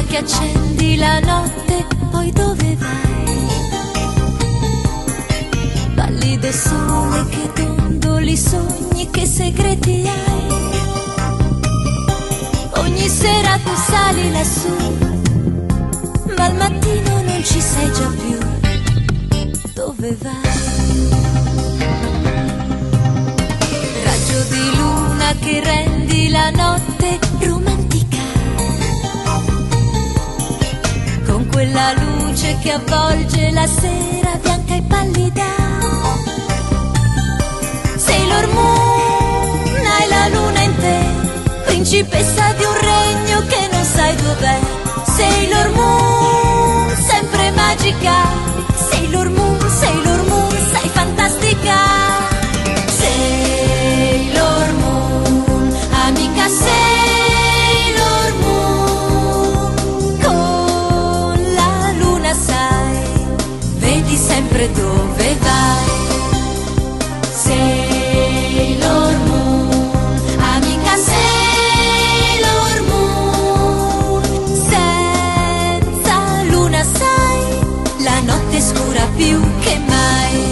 luna che accendi la notte, poi dove vai? Pallido sole che dondoli sogni, che segreti hai? Ogni sera tu sali lassù, ma al mattino non ci sei già più. Dove vai? Raggio di luna che rendi la notte romantica, con quella luce che avvolge la sera bianca e pallida. Sailor Moon, hai la luna in te, principessa di un regno che non sai dov'è. Sailor Moon, sempre magica. Sailor Moon, sei fantastica. Sailor Moon, amica Sailor Moon, con la luna sai, vedi sempre dove vai. Sailor Moon, amica Sailor Moon, senza luna sai, la notte è scura più che mai.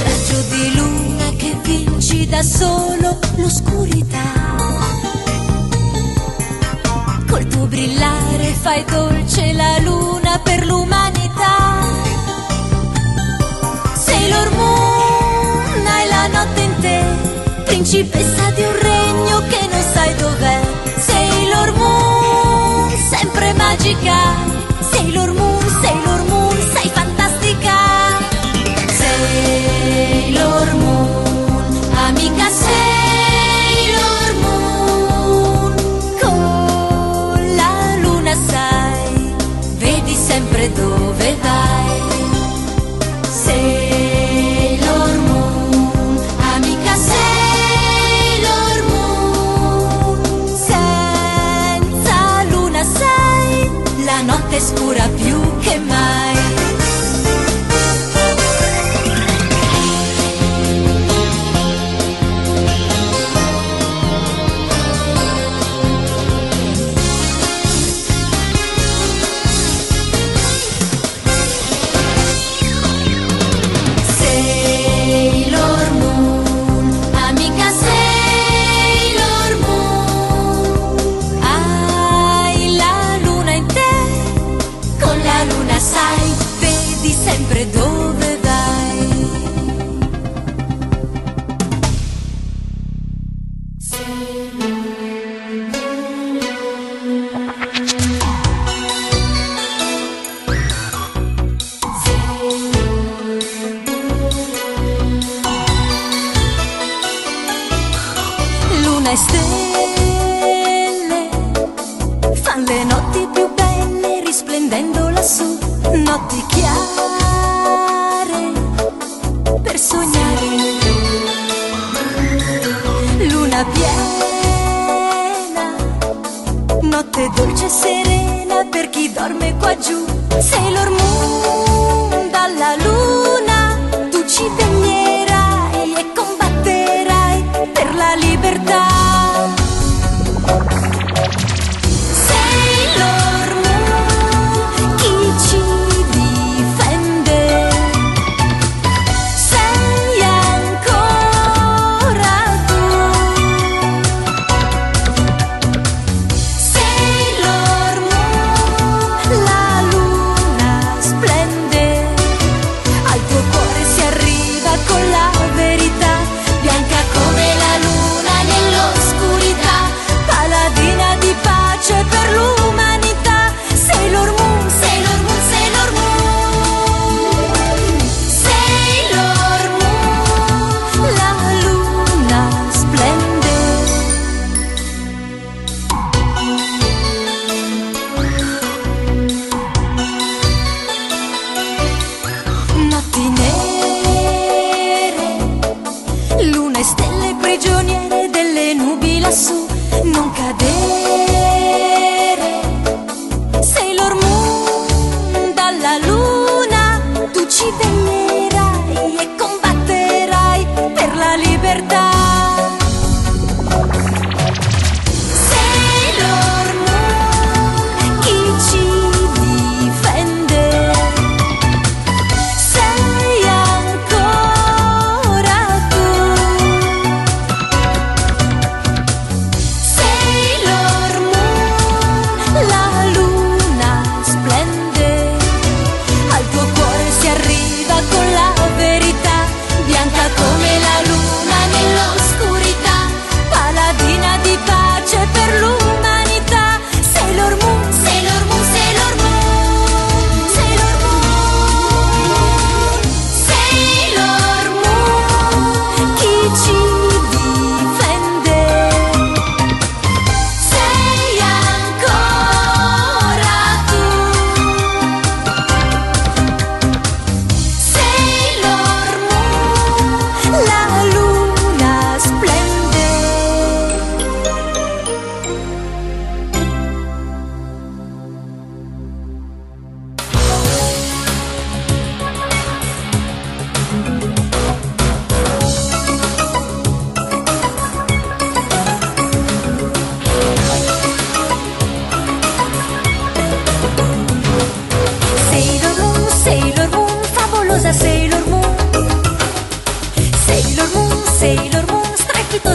Raggio di luna che vinci da solo l'oscurità, col tuo brillare fai dolce la luna per l'umanità. Sailor Moon, hai la notte in te, principessa di un regno che non sai dov'è. Sailor Moon, sempre magica. Sailor Moon, sei fantastica. Sailor Moon, amica Sailor Moon, con la luna sai, vedi sempre dove vai. Sailor Moon, amica Sailor Moon, senza luna sai, la notte è scura più che mai. Sailor Moon, amica Sailor Moon, hai la luna in te, con la luna sai, vedi sempre dove vai. Luna e stelle fan le notti più belle risplendendo lassù, notti chiare per sognare. Luna piena, notte dolce e serena per chi dorme qua giù. Sailor Moon, dalla luna tu ci veglierai e combatterai per la libertà. Sailor Moon, chi ci difende? Sei ancora tu. Sailor Moon, la luna splende, al tuo cuore si arriva con la verità, bianca come la luna nell'oscurità, paladina di pace per l'umanità. Sailor Moon, Sailor Moon, Sailor Moon, Sailor Moon, la luna splende. Notti nere, luna e stelle prigioniere delle nubi lassù, non cadere. Sailor Moon, dalla luna tu ci veglierai e combatterai per la libertà.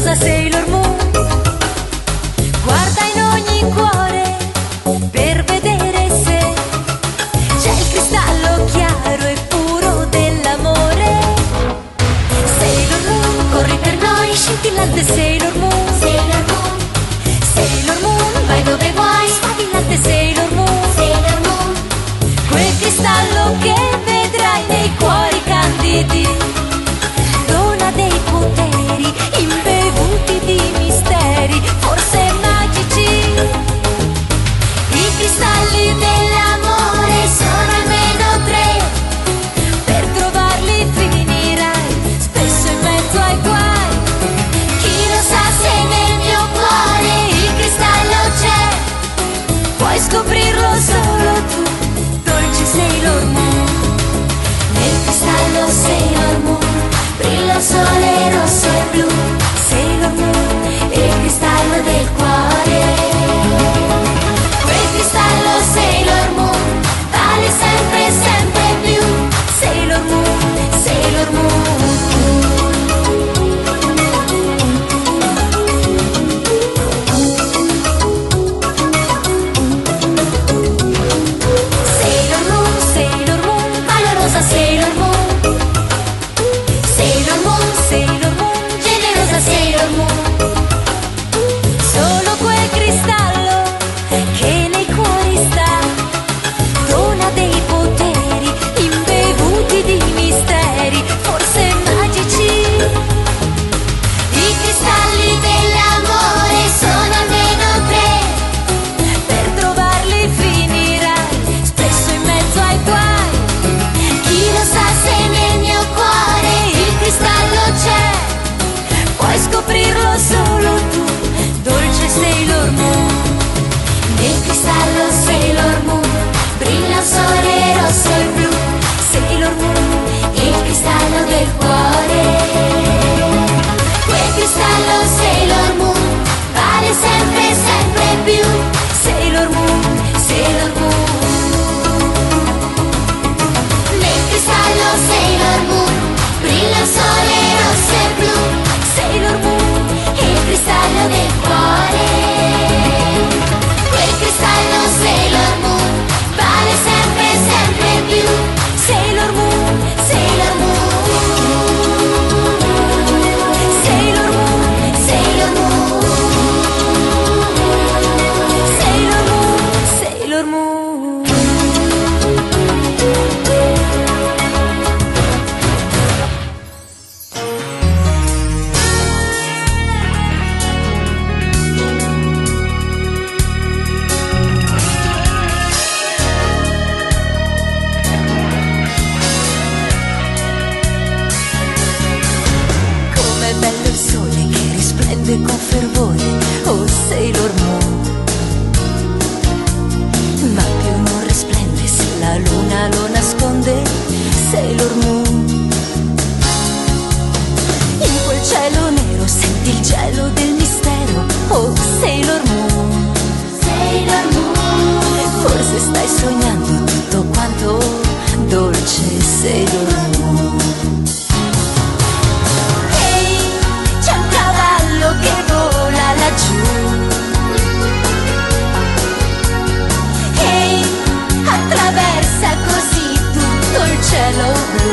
rosa Sailor Moon. Guarda in ogni cuore per vedere se c'è il cristallo chiaro e puro dell'amore. Sailor Moon, corri per noi, scintillante Sailor Moon. Sailor Moon, Sailor Moon, vai dove vuoi, sfavillante Sailor Moon. Sailor Moon, quel cristallo che vedrai nei cuori candidi dona dei poteri imbevuti di misteri, forse magici. I cristalli dell'amore sono almeno tre, per trovarli finirai spesso in mezzo ai guai. Chi lo sa se nel mio cuore il cristallo c'è, puoi scoprirlo solo tu, dolce Sailor Moon. Nel cristallo Sailor Moon brilla il sole rosso e blu. Sailor Moon, il cristallo del cuore. Quel cristallo Sailor Moon vale sempre, sempre più. Sailor Moon, Sailor Moon. Sailor Moon, Sailor Moon, valorosa Sailor Moon. Sailor Moon, Sailor Moon, generosa Sailor Moon. Solo quel cristallo che nei cuori sta dona dei poteri imbevuti di misteri, forse magici. I cristalli dell'amore sono almeno tre, per trovarli finirai spesso in mezzo ai guai. Chi lo sa se nel mio cuore il cristallo c'è, puoi scoprirlo solo tu, dolce Sailor Moon. Nel cristallo Sailor Moon brilla il sole rosso e blu. Sailor Moon, il cristallo del cuore. Quel cristallo Sailor Moon vale sempre, sempre più. Sailor Moon, Sailor Moon. Nel cristallo Sailor Moon brilla il sole rosso e blu. Sailor Moon, il cristallo del cuore. Quel cristallo Sailor Moon vale sempre, sempre più. Sailor Moon, Sailor Moon. Sailor Moon, Sailor Moon. Sailor Moon, Sailor Moon. Com'è bello il sole che risplende con fervore, oh Sailor Moon. Ma più non risplende se la luna lo nasconde, Sailor Moon. In quel cielo nero senti il gelo del mistero, oh Sailor Moon. Sailor Moon, forse stai sognando tutto quanto, dolce Sailor Moon. Ehi, c'è un cavallo che vola laggiù. Ehi, attraversa così tutto il cielo blu.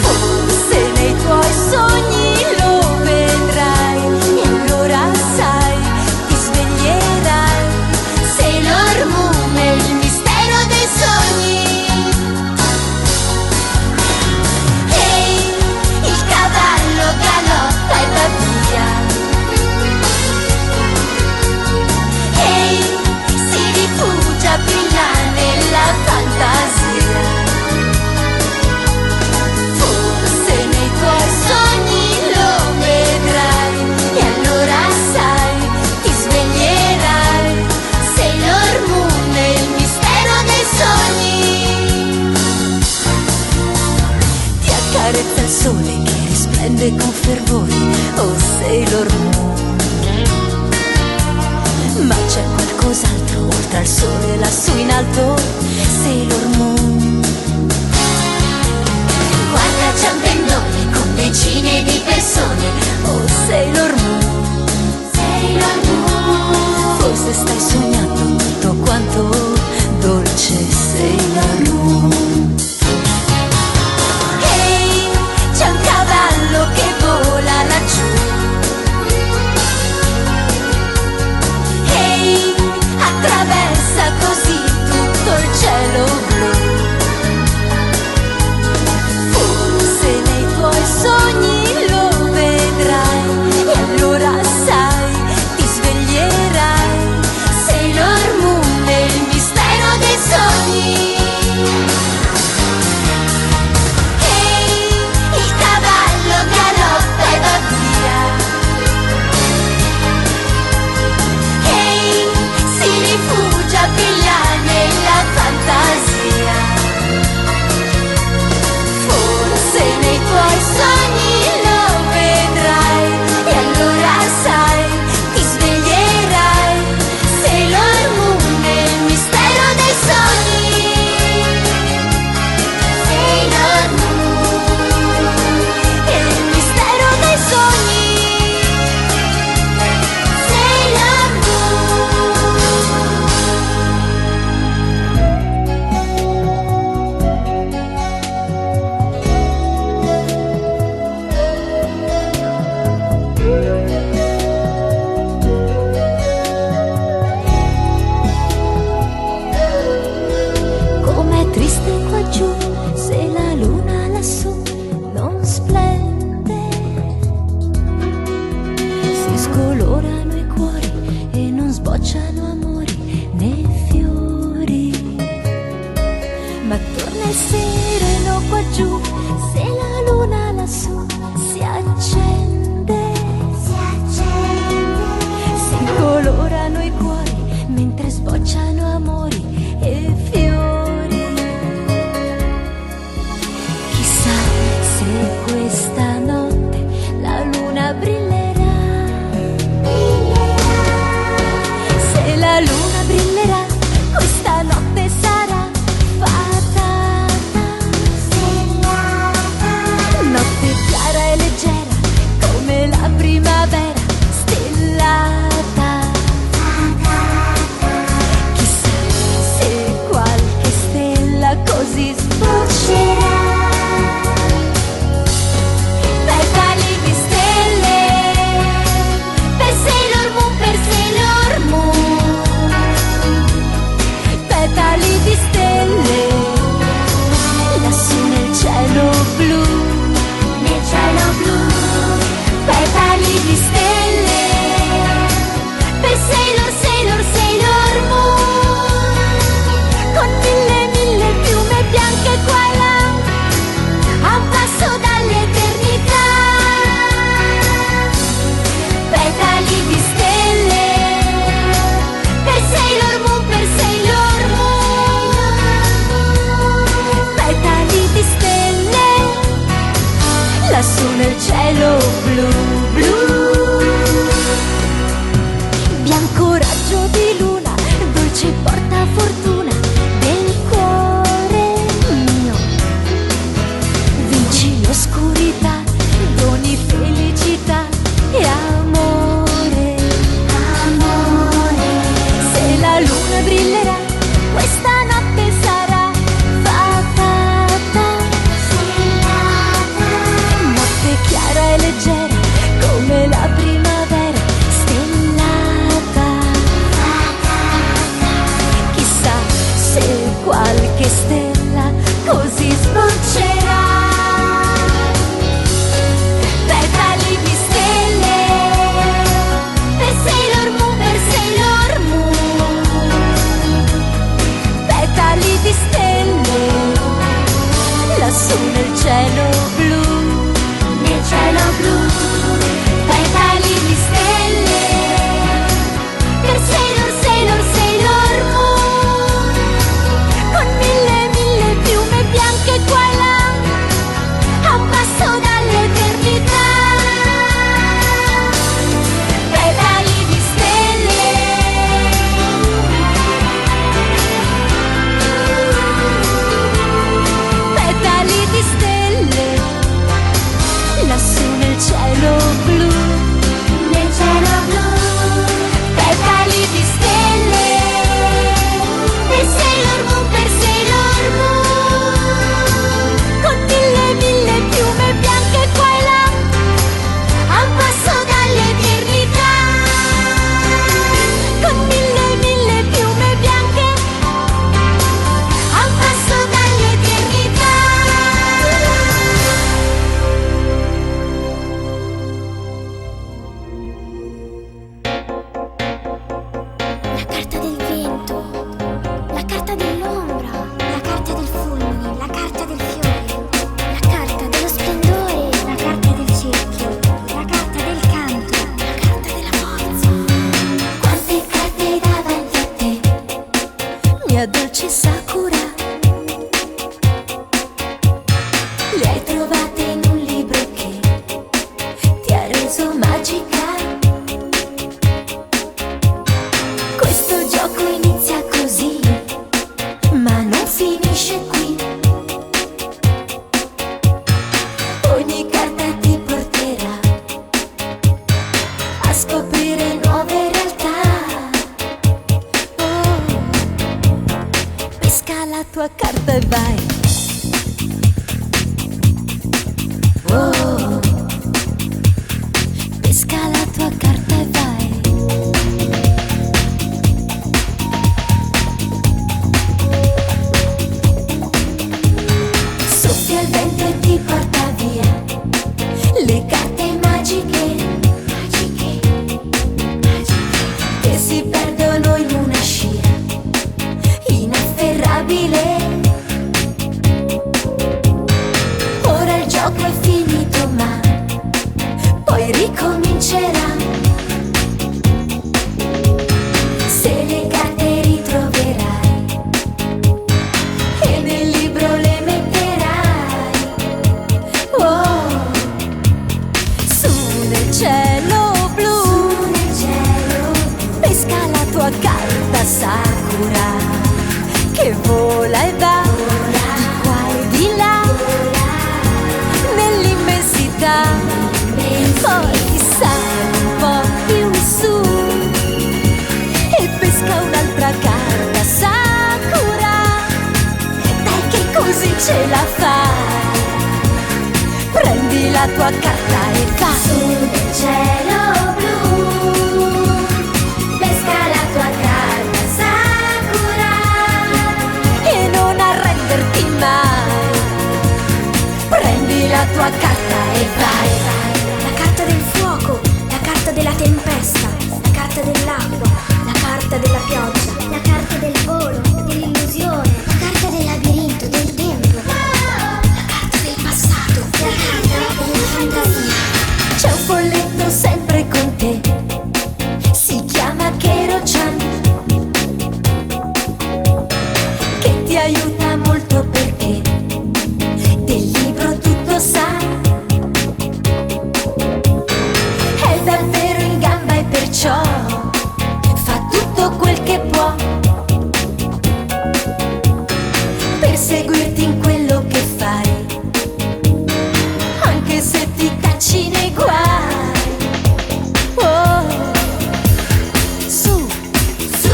Forse nei tuoi sogni lo vedrai e allora sai, ti sveglierai. Sailor Moon è il mistero dei sogni. Ehi, il cavallo galoppa e va via. Ehi, si rifugia, brilla nella fantasia. Forse nei tuoi sogni lo vedrai e allora sai, ti sveglierai. Sailor Moon è il mistero dei sogni. Ti accarezza il sole che risplende con fervore, oh Sailor Moon. Ma c'è qualcos'altro oltre al sole lassù in alto, Sailor Moon. Guarda, c'è un tendone con decine di persone. splende, si scolorano i cuori e non sbocciano amori né fiori, ma torna il sereno qua giù, se la luna lassù si accende, si incolorano i cuori mentre sbocciano amori e fiori. Chissà se questa notte la luna brillerà, se la luna brillerà, questa notte sarà fatata, notte chiara e leggera come la primavera stellata. Chissà se qualche stella così sboccerà. Petali di stelle per Sailor Moon, per Sailor Moon. Petali di stelle lassù nel cielo blu, nel cielo blu. Petali di stelle per Sailor, Sailor, Sailor Moon, con mille, mille piume bianche qua e là, a un passo dall'eternità. Petali di stelle per Sailor Moon, per Sailor Moon. Petali di stelle lassù nel cielo blu, blu. Bianco raggio di luna, dolce porta fortuna del cuore mio. Vinci l'oscurità, doni felicità e amore, amore. Se la luna brillerà, questa notte sarà fatata, notte chiara e leggera come la primavera stellata. Chissà se qualche stella così sboccerà. Petali di stelle per Sailor Moon, per Sailor Moon. Petali di stelle lassù nel cielo blu, nel cielo blu. Petali di stelle per Sailor, Sailor, Sailor Moon, con mille, mille piume bianche qua e là, a un passo dall'eternità. Petali di stelle, petali di stelle lassù nel cielo blu, nel cielo blu. Petali di stelle per Sailor Moon, per Sailor Moon, con mille, mille piume bianche qua e là, a un passo dall'eternità. Con mille, mille piume bianche, a un passo dall'eternità. Sakura che vola e va di qua e di là nell'immensità. Poi sale un po' più su e pesca un'altra carta Sakura. Dai che così ce la fai, prendi la tua carta e vai Su nel cielo blu, pesca la tua carta Sakura. e non arrenderti mai, prendi la tua carta e vai. La carta del fuoco, la carta della tempesta, la carta dell'acqua, la carta della pioggia, la carta del volo, dell'illusione, la carta del labirinto, del tempo, la carta del passato, la carta della fantasia. C'è un folletto sempre con te, si chiama Kero-chan, che ti aiuta molto perché del libro tutto sa. È davvero in gamba e perciò fa tutto quel che può per seguirti in quello che fai, anche se ti cacci nei guai. Oh, su, Su,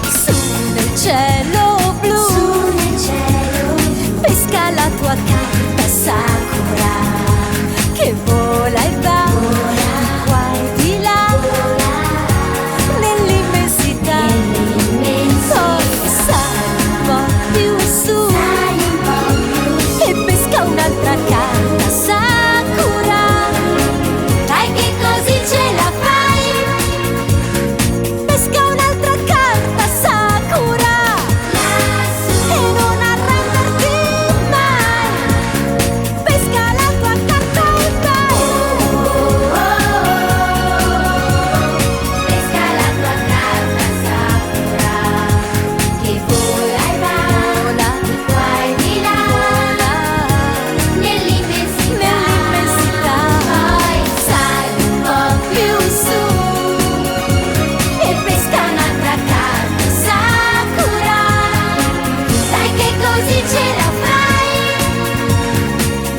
su nel cielo blu, su nel cielo, pesca la tua carta Sakura che vola e va di qua e di là nell'immensità. Poi sale un po' più su sali un po' più. e pesca un'altra carta Sakura. Dai che così ce la fai, pesca un'altra carta Sakura e non arrenderti mai, pesca la tua carta e vai. Pesca la tua carta Sakura, che vola e va Vola, di qua e di là nell'immensità. nell'immensità. Poi Sali un po' più su e pesca un'altra carta Sakura. sai che così ce la fai.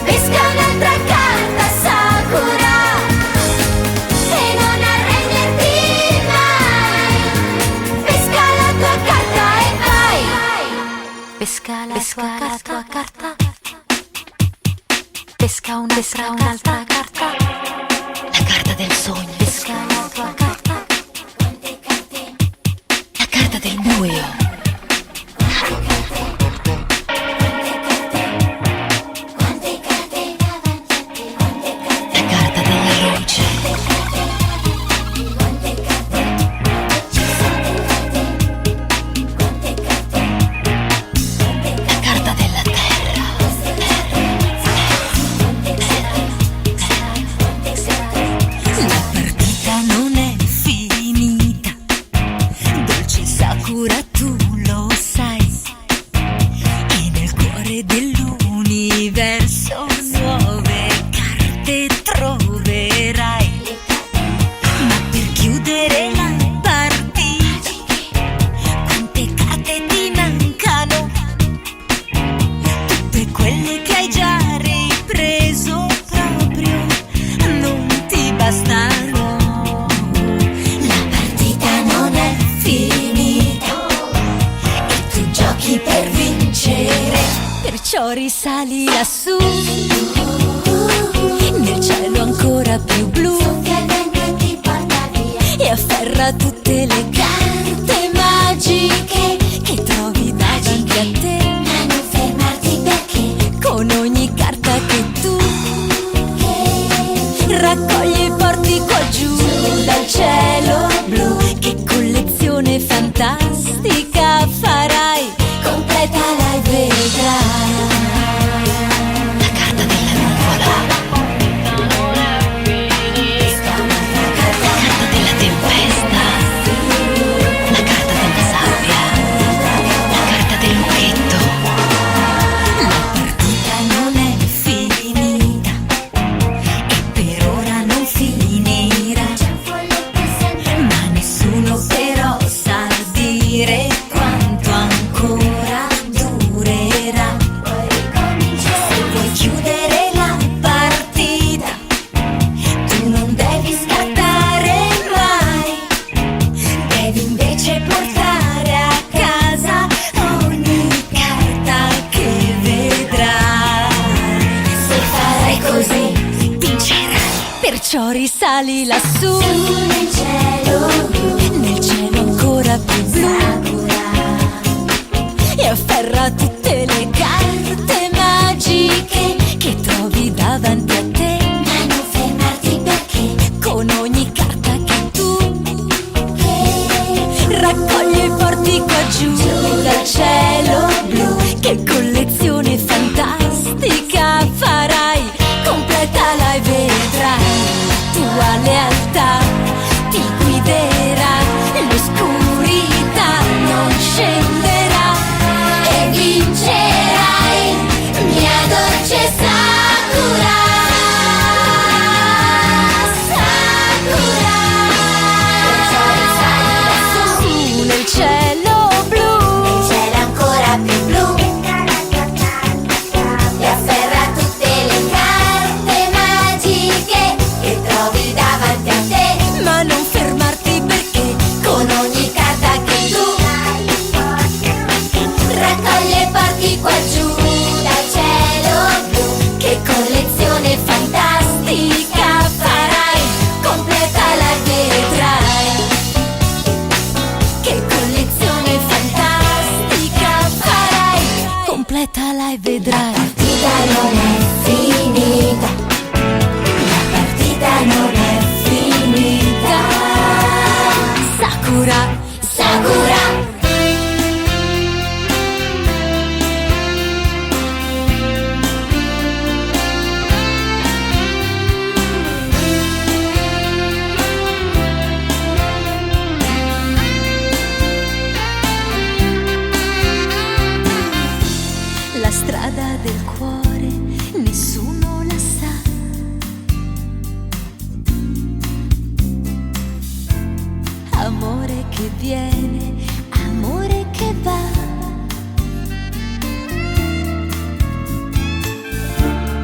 Pesca un'altra carta Sakura E non arrenderti mai. pesca la tua carta e vai. Pesca la tua carta, pesca un'altra carta, la carta del sogno. Pesca la tua carta, la carta del buio. Quante carte davanti a te, quante carte, La carta della luce. quante carte, ci sono carte, quante carte, La carta della terra. La partita non è finita, dolce Sakura tu lo sai, e nel cuore dell'universo nuove carte troverai. Ma per chiudere la partita, quante carte ti mancano? Tutte quelle che hai già ripreso proprio non ti bastano. La partita non è finita e tu giochi per vincere, perciò risali lassù nel cielo ancora più blu che il vento ti porta via. e afferra tutte le carte magiche che trovi davanti a te. Ma non fermarti perché Con ogni carta che tu raccogli e porti qua giù dal cielo blu, che collezione fantastica farai, completala e vedrai. La carta della nuvola, la carta della tempesta, la carta della sabbia, la carta del muchetto. La partita non è finita e per ora non finirà, c'è un folletto sempre ma nessuno però sa dire quando perciò risali lassù nel cielo blu, nel cielo ancora più blu e afferra tutte le carte magiche che trovi davanti a te. ma non fermarti perché Con ogni carta che tu raccogli e porti qua giù dal cielo blu. Che collezione fantastica farai, completala e vedrai. Tua lealtà ti guiderà, l'oscurità non scenderà e vincerai, mia dolce Sakura. Sakura, perciò risali lassù nel cielo blu, il cielo ancora più blu, e afferra tutte le carte magiche che trovi davanti a te. Ma non fermarti perché con ogni carta che tu raccogli e porti qua giù dal cielo blu. Che collezione fantastica farai, completala e vedrai. Che collezione fantastica farai, completala e vedrai. la partita non è finita, La partita non è finita. Sakura, Sakura. La strada del cuore nessuno la sa. Amore che viene, amore che va.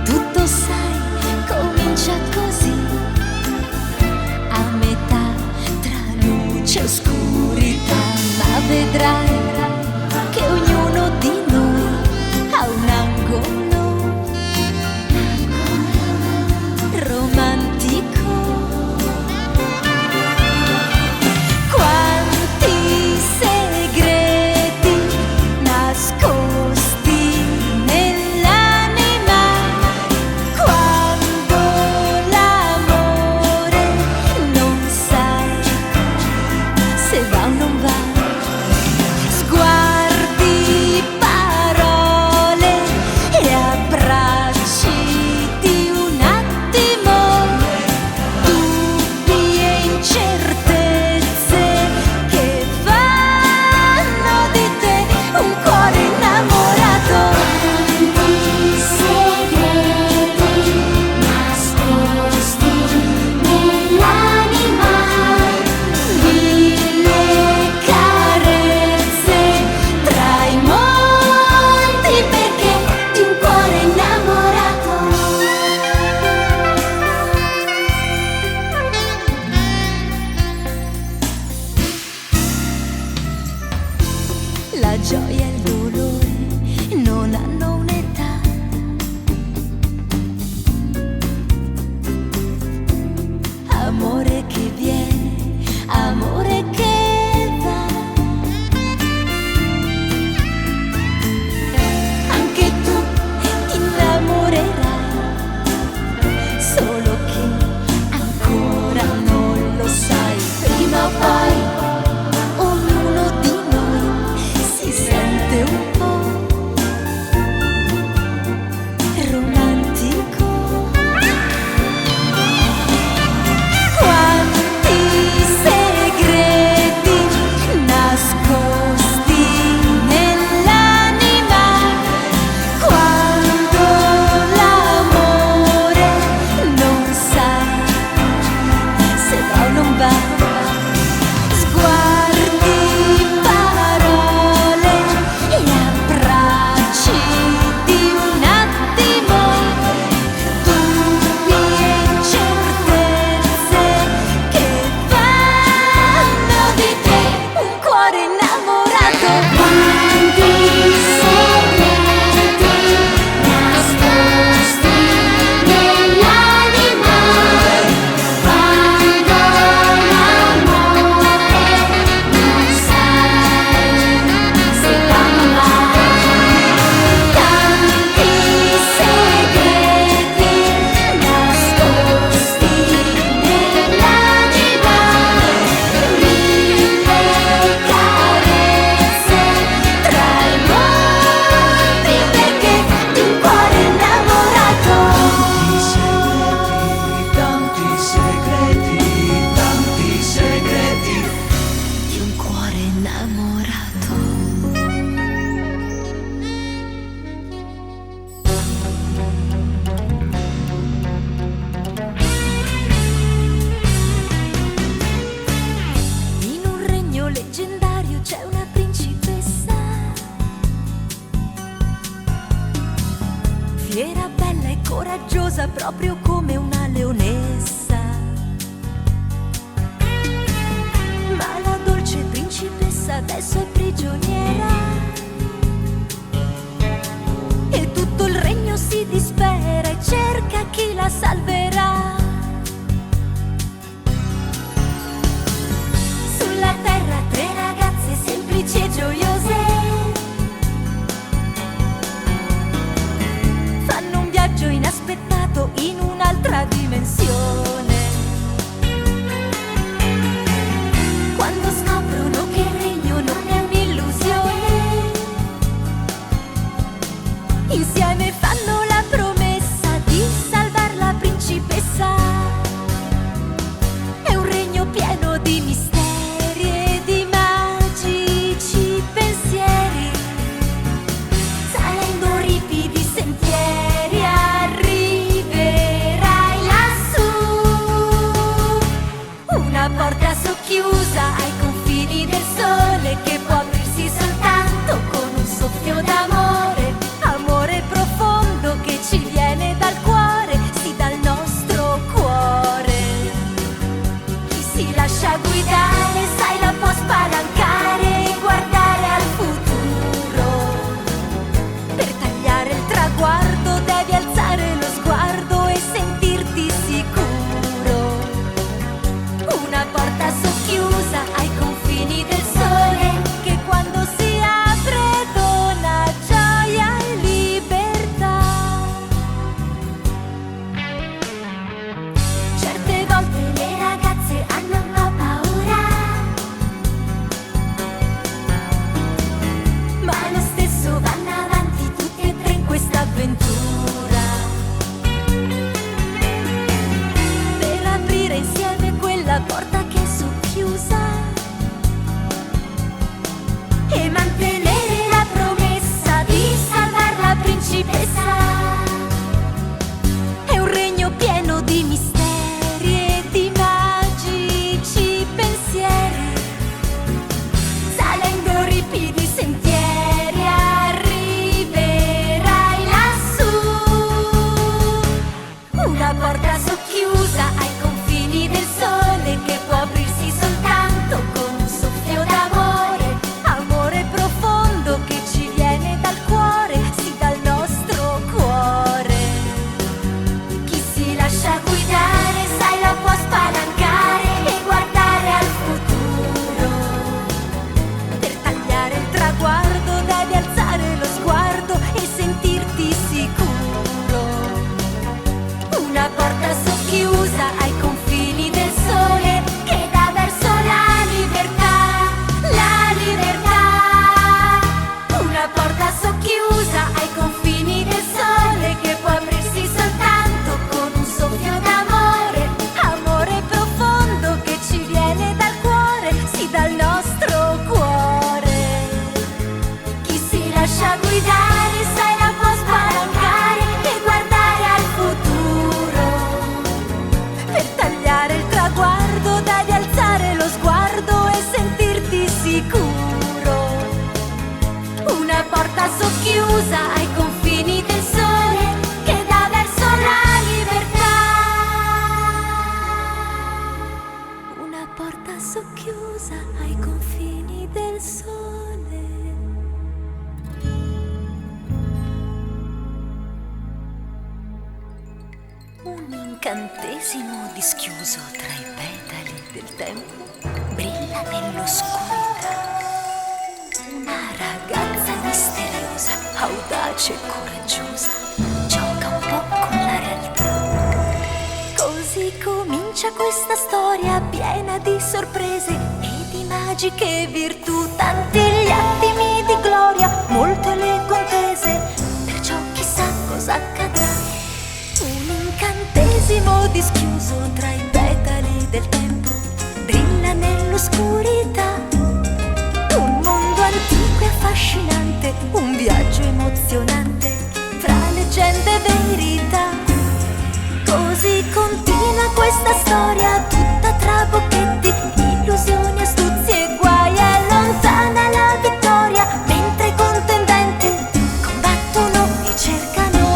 Tutto sai, comincia così, a metà tra luce e oscurità. Ma vedrai che ognuno di noi ha un angolo romantico. Quanti proprio come una leonessa. Ma la dolce principessa adesso è prigioniera e tutto il regno si dispera e cerca chi la salverà. Sulla terra 3 ragazze semplici e gioiose fanno un viaggio inaspettato in un'altra dimensione. Quando scoprono che il regno non è un'illusione, insieme fanno la promessa di salvar la principessa. È un regno pieno di misteri e di magici pensieri. Salendo ripidi sentieri arriverai lassù. Una porta socchiusa ai confini del sole che può aprirsi soltanto con un soffio d'amore. Amore profondo che ci viene dal cuore, sì, dal nostro cuore. Chi si lascia guidare, sai, la può spalancare e guardare al futuro. Per tagliare il traguardo devi alzare lo sguardo e sentirti sicuro. Una porta socchiusa ai confini del sole che quando si apre dona gioia e libertà. Certe volte le ragazze hanno un po' paura, ma lo stesso vanno avanti tutte e 3 in questa avventura. Per aprire insieme quella porta che è socchiusa e mantenere la promessa di salvar la principessa. È un regno pieno di misteri e di magici pensieri. Salendo ripidi sentieri arriverai lassù. Una porta socchiusa ai confini del sole che può aprirsi soltanto con un soffio d'amore. Amore profondo che ci viene dal cuore, sì, dal nostro cuore. Chi si lascia guidare, sai, la può spalancare e guardare al futuro. Per tagliare il traguardo devi alzare lo sguardo e sentirti sicuro. Una porta socchiusa ai confini del sole che dà verso la libertà, la libertà. Una porta socchiusa ai confini del sole che può aprirsi soltanto con un soffio d'amore. Amore profondo che ci viene dal cuore, sì, dal nostro cuore. Chi si lascia guidare, sai, la può spalancare e guardare al futuro. Per tagliare il traguardo devi alzare lo sguardo e sentirti sicuro. Una porta socchiusa ai confini del sole che dà verso la libertà. Una porta socchiusa ai confini del sole. Un incantesimo dischiuso tra i petali del tempo brilla nell'oscurità. Una ragazza misteriosa, audace e coraggiosa, gioca un po' con la realtà. Così comincia questa storia piena di sorprese e di magiche virtù. Tanti gli attimi di gloria, molte le contese, perciò chissà cosa accadrà. Un incantesimo dischiuso tra i petali del tempo brilla nell'oscurità. Un mondo antico e affascinante, un viaggio emozionante fra leggende e verità. Così continua questa storia tutta tra bocchetti, illusioni, astuzie e guai. È lontana la vittoria mentre i contendenti combattono e cercano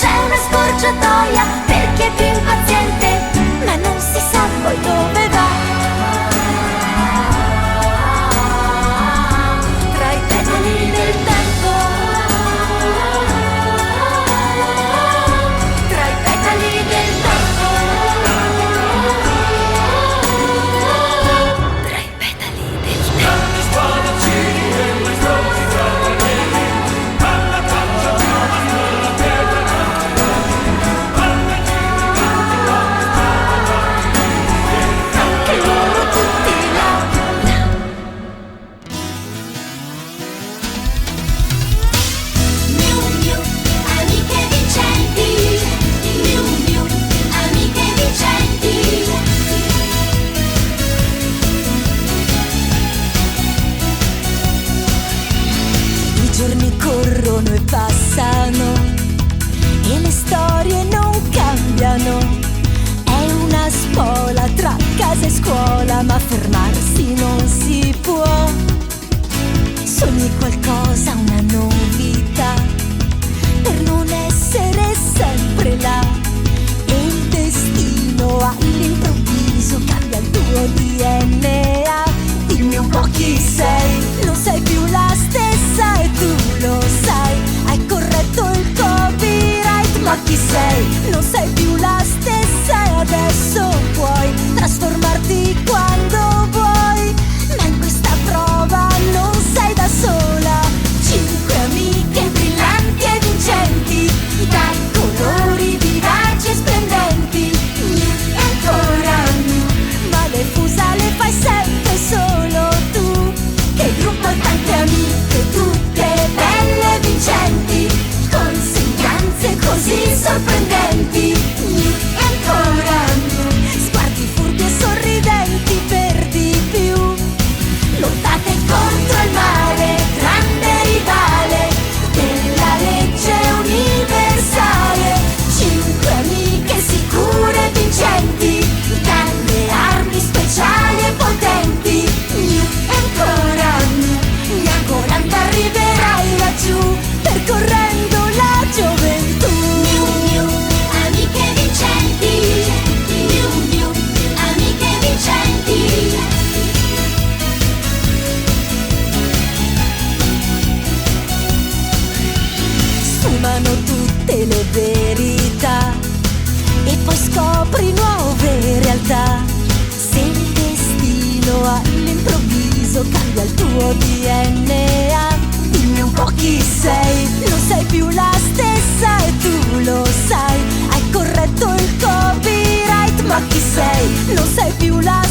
c'è una scorciatoia per chi è più impaziente, ma non si sa poi dove va. Tra i petali del tempo, tra i petali del tempo, tra i petali del tempo. Grandi spadaccini e maestosi cavalieri, alla caccia di una stella pietra Anche loro tutti là. Miu Miu, amiche vincenti, Miu Miu, amiche vincenti. I giorni corrono e passano e le storie non cambiano. È una spola tra casa e scuola, ma fermarsi non si può. Sogni qualcosa, una novità, per non essere sempre là. E il destino all'improvviso cambia il tuo DNA. Dimmi un po' chi sei, non sei più la stessa e tu lo sai. Hai corretto il copyright, ma chi sei? Non sei più la stessa e adesso puoi trasformarti quando vuoi. Ma in questa prova non sei da sola. 5 amiche brillanti e vincenti, dai colori vivaci e splendenti. E ancora ma le fusa le fai sempre solo tu. Che gruppo e tante amiche, tutte belle e vincenti, con sembianze così sorprendenti. E ancora sguardi furbi e sorridenti per di più. Lottate contro il male, grande rivale della legge universale. 5 amiche sicure e vincenti, dalle armi speciali e potenti. E ancora arriverai laggiù, percorrendo la gioventù. Miu Miu, amiche vincenti, Miu Miu, amiche vincenti. Sfumano tutte le verità e poi scopri nuove realtà. Se il destino all'improvviso cambia il tuo DNA, dimmi un po' chi sei, non sei più la stessa e tu lo sai. Hai corretto il copyright, ma chi sei? Non sei più la